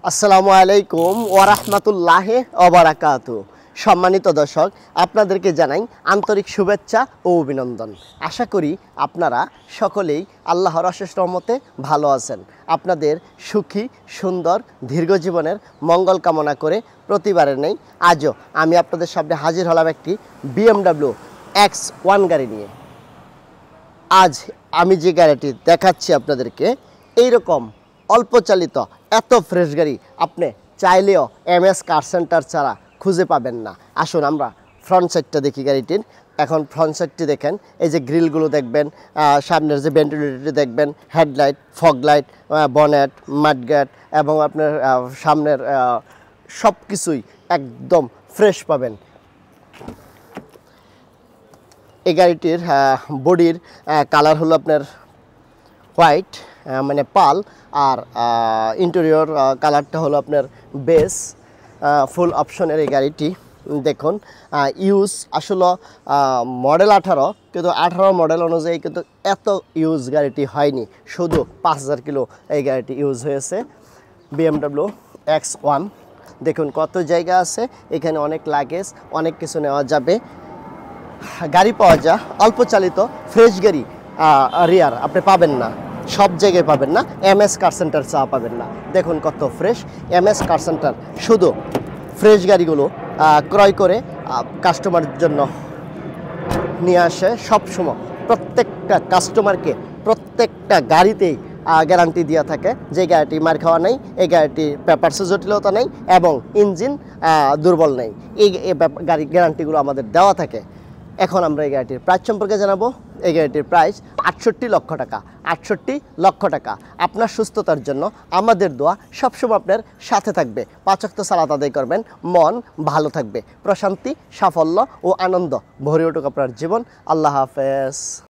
আসসালামু আলাইকুম ওয়া রাহমাতুল্লাহি ওয়া বারাকাতুহু। সম্মানিত দর্শক, আপনাদেরকে জানাই আন্তরিক শুভেচ্ছা ও অভিনন্দন। আশা করি আপনারা সকলেই আল্লাহর অশেষ রহমতে ভালো আছেন। আপনাদের সুখী সুন্দর দীর্ঘ জীবনের মঙ্গল কামনা করে প্রতিবারের নেই আজও আমি আপনাদের সামনে হাজির হলাম একটি BMW X1 গাড়ি নিয়ে। আজ আমি যে গাড়িটি দেখাচ্ছি আপনাদেরকে, এইরকম অল্প চালিত এত ফ্রেশ গাড়ি আপনি চাইলেও MS কার সেন্টার ছাড়া খুঁজে পাবেন না। আসুন আমরা ফ্রন্ট সাইডটা দেখি গাড়িটির। এখন ফ্রন্ট সাইডটি দেখেন, এই যে গ্রিলগুলো দেখবেন, সামনের যে ভেন্টিলেটরটি দেখবেন, headlight, fog light, bonnet, mudguard এবং আপনার সামনের সব কিছুই একদম ফ্রেশ পাবেন। এই গাড়িটির বডির কালার হলো আপনার হোয়াইট, মানে পাল, আর ইন্টেরিয়র কালারটা হলো আপনার বেস। ফুল অপশনের এই গাড়িটি দেখুন। ইউজ আসলে মডেল 18, কিন্তু 18 মডেল অনুযায়ী কিন্তু এত ইউজ গাড়িটি হয়নি। শুধু 5000 কিলো এই গাড়িটি ইউজ হয়েছে। BMW X1 দেখুন কত জায়গা আছে, এখানে অনেক লাগেজ, অনেক কিছু নেওয়া যাবে। গাড়ি পাওয়া যায় অল্প চালিত ফ্রেশ গাড়ি রিয়ার আপনি পাবেন না, সব জায়গায় পাবেন না। MS কার সেন্টার চা পাবেন না। দেখুন কত ফ্রেশ। MS কার সেন্টার শুধু ফ্রেশ গাড়িগুলো ক্রয় করে কাস্টমারের জন্য নিয়ে আসে সবসময়। প্রত্যেকটা কাস্টমারকে প্রত্যেকটা গাড়িতেই গ্যারান্টি দেওয়া থাকে যে গাড়িটি মার খাওয়া নেই, এই গাড়িটির পেপারসে জটিলতা নেই এবং ইঞ্জিন দুর্বল নেই। এই গাড়ি গ্যারান্টিগুলো আমাদের দেওয়া থাকে। এখন আমরা এই গাড়িটির প্রাইস সম্পর্কে জানাবো। এই গাড়িটির প্রাইস 68 লক্ষ টাকা। 68 লক্ষ টাকা। আপনার সুস্থতার জন্য আমাদের দোয়া সবসময় আপনার সাথে থাকবে। 5 ওয়াক্ত সালাত আদায় করবেন, মন ভালো থাকবে, প্রশান্তি, সাফল্য ও আনন্দ ভরে উঠুক আপনার জীবন। আল্লাহ হাফেজ।